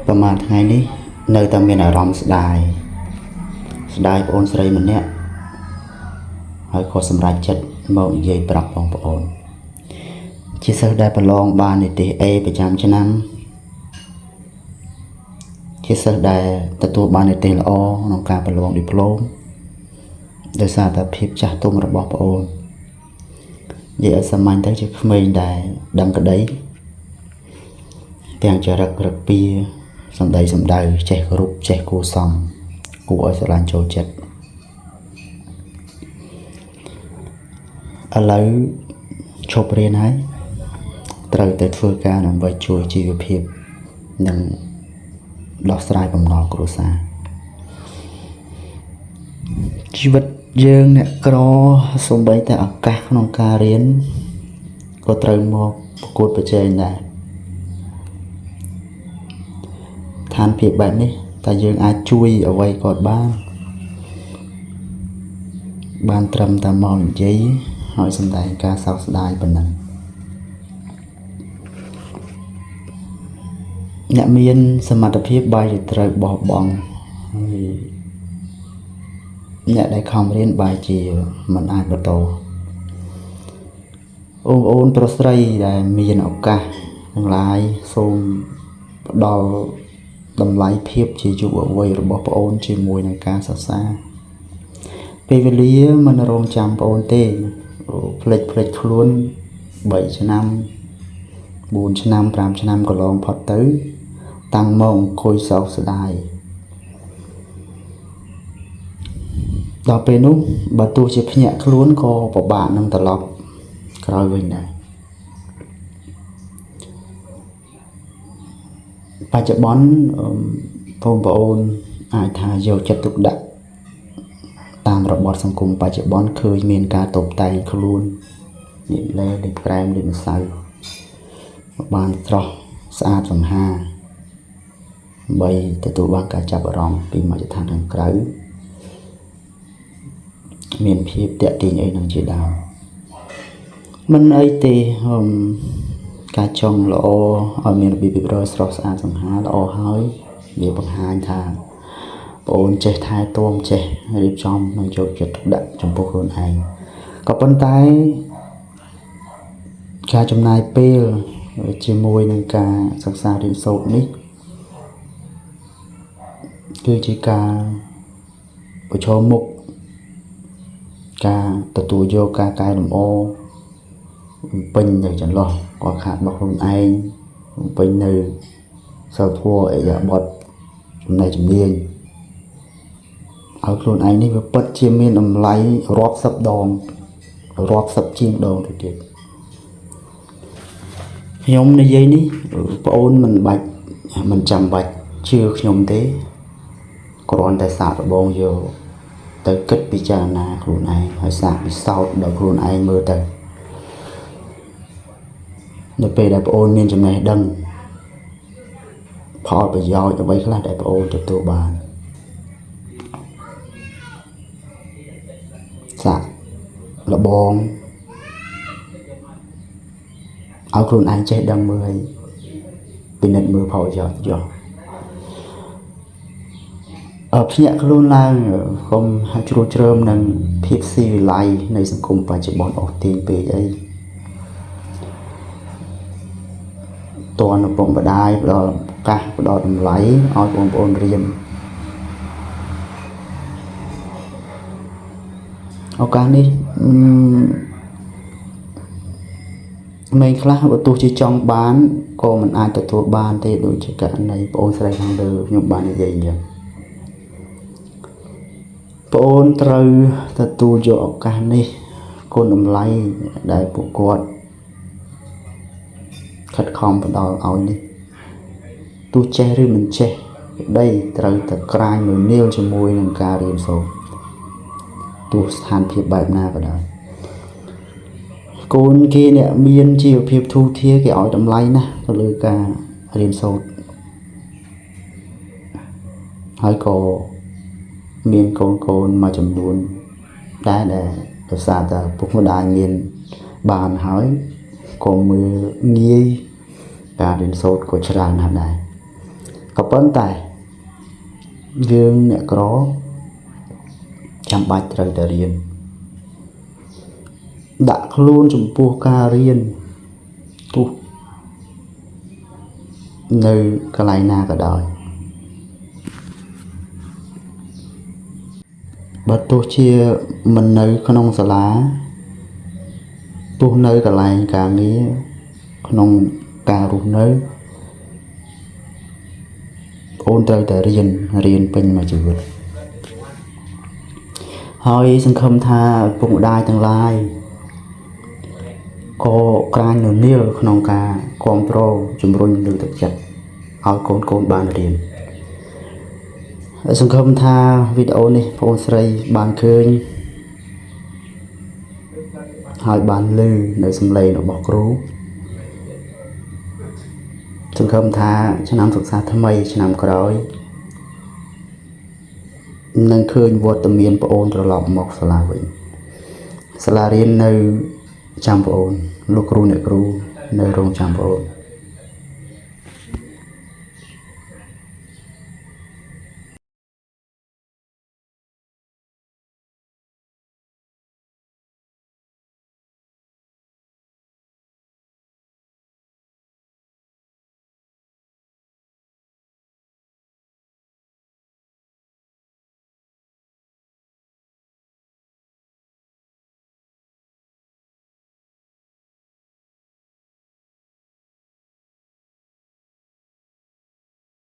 ประมาณថ្ងៃនេះនៅតែមានអារម្មណ៍ស្ដាយប្អូនស្រីម្នាក់ហើយក៏សម្រេចចិត្តមកនិយាយប្រាប់បងប្អូនជាសិស្សដែលប្រឡងបាននិទ្ទេស A ប្រចាំឆ្នាំជាសិស្សដែលទទួលបាននិទ្ទេសល្អក្នុងការប្រឡងឌីប្លូមដោយសារតែភាពចាស់ទុំរបស់ប្អូននិយាយឲ្យសាមញ្ញទៅជាក្មេងដែលដឹងក្តីទាំងចរិតរកពីសម្ដីសម្ដៅចេះគោរពចេះគួរសមគួរឲ្យស្រឡាញ់ចូលចិត្តឥឡូវឈប់រៀនហើយត្រូវទៅធ្វើការដើម្បីជួយជីវភាពនិងដោះស្រាយបំណុលគ្រួសារជីវិតយើងអ្នកក្រសូម្បីតែឱកាសក្នុងការរៀនក៏ត្រូវមកប្រកួតប្រជែងដែរឋានភាពបែបនេះតែយើងអាចជួយអ្វីគាត់បានត្រឹមតែមកនិយាយហើយសម្ដែងការសោកស្ដាយប៉ុណ្ណឹងអ្នកមានសមត្ថភាពបែរជាត្រូវបោះបង់ហើយអ្នកដែលខំរៀនបែរជាមិនអាចបន្តអូនប្រុសស្រីដែលមានឱកាសទាំងឡាយសូមផ្ដល់តម្លៃភាពជាយុវវ័យរបស់ប្អូនជាមួយនឹងការសិក្សាពេលវេលាមិនរងចាំប្អូនទេផ្លេចខ្លួន3ឆ្នាំ4ឆ្នាំ5ឆ្នាំកន្លងផុតទៅតាំងមកអង្គុយសោកស្ដាយដល់ពេលនោះបើទោះជាភ្ញាក់ខ្លួនក៏ពិបាកនឹងត្រឡប់ក្រោយវិញដែរបច្ចុប្បន្នបងប្អូនអាចថាយកចិត្តទុកដាក់តាមរបបសង្គមបច្ចុប្បន្នឃើញមានការតបតែងខ្លួនលាបឡេលាបក្រែមលាបម្សៅបានស្រស់ស្អាតសង្ហាដើម្បីទទួលបានការចាប់អារម្មណ៍ពីមជ្ឈដ្ឋានខាងក្រៅមានភាពតាក់ទាញអីនឹងជាដើមមិនអីទេការចង់ល្អឲ្យមានរបៀបរៀបរយស្រស់ស្អាតសង្ហាល្អហើយវាបង្ហាញថាបងអូនចេះថែទាំចេះរៀបចំនិងយកចិត្តទុកដាក់ចំពោះខ្លួនឯងក៏ប៉ុន្តែការចំណាយពេលជាមួយនឹងការសិក្សារៀនសូត្រនេះគឺជាការប្រឈមមុខការទទួលយកការកែលម្អពេញនៅចន្លោះគាត់ខាតរបស់ខ្លួនឯងពេញនៅសិលធម៌អិរិយាបថចំណេះជំនាញឲ្យខ្លួនឯងនេះវាពិតជាមានតម្លៃរាប់សិបដងរាប់សិបជាងដងទៅទៀតខ្ញុំនិយាយនេះបងអូនមិនចាំបាច់ជឿខ្ញុំទេគ្រាន់តែសាកល្បងយកទៅគិតពិចារណាខ្លួនឯងហើយសាកពិសោធន៍ដល់ខ្លួនឯងមើលទៅនៅពេលដែលបងអូនមានចំណេះដឹងផលប្រយោជន៍អ្វីខ្លះដែលបងអូនទទួលបានសាកល្បងឲ្យខ្លួនឯងចេះដឹងមើលឲ្យពិនិត្យមើលផលប្រយោជន៍យកភ្ញាក់ខ្លួនឡើងកុំជ្រួលជ្រើមនឹងភាពស៊ីវិល័យនៃសង្គមបច្ចុប្បន្នអស់ទាញពេកអីតើឪពុកម្ដាយផ្ដល់ឱកាសផ្ដល់តម្លៃឲ្យបងប្អូនរៀនឱកាសនេះមេខ្លះបើទោះជាចង់បានក៏មិនអាចទទួលបានទេដូចជាករណីបងអូនស្រីខាងលើខ្ញុំបាននិយាយអញ្ចឹងបងអូនត្រូវទទួលយកឱកាសនេះគុណតម្លៃដែលពួកគាត់ខិតខំផ្ដល់ឲ្យនេះទោះចេះឬមិនចេះក្តីត្រូវតែក្រាញមួយនាលជាមួយនឹងការរៀនសូត្រទោះស្ថានភាពបែបណាក៏ដោយកូនគេអ្នកមានជីវភាពធូរធារគេឲ្យតម្លៃណាស់ទៅលើការរៀនសូត្រហើយក៏មានកូនមួយចំនួនដែលដោយសារតែពុកម្ដាយមានបានហើយក៏មើលងាយការរៀនសូត្រក៏ច្រើនណាស់ដែរ ក៏ប៉ុន្តែយើងអ្នកក្រចាំបាច់ត្រូវតែរៀនដាក់ខ្លួនចំពោះការរៀនទោះនៅកន្លែងណាក៏ដោយបើទោះជាមិននៅក្នុងសាលាទោះនៅកន្លែងការងារក្នុងការរស់នៅអូនត្រូវតែរៀនពេញមួយជីវិតហើយសង្ឃឹមថាឪពុកម្ដាយទាំងឡាយក៏ក្រាញននាលក្នុងការគ្រប់គ្រងជំរុញលើកទឹកចិត្តឲ្យកូនបានរៀនហើយសង្ឃឹមថាវីដេអូនេះបងស្រីបានឃើញហើយបានឮនៅសំឡេងរបស់គ្រូសង្ឃឹមថាឆ្នាំសិក្សាថ្មីឆ្នាំក្រោយនឹងឃើញវត្តមានប្អូនត្រឡប់មកសាលាវិញសាលារៀននៅចាំប្អូនលោកគ្រូអ្នកគ្រូនៅរងចាំប្អូន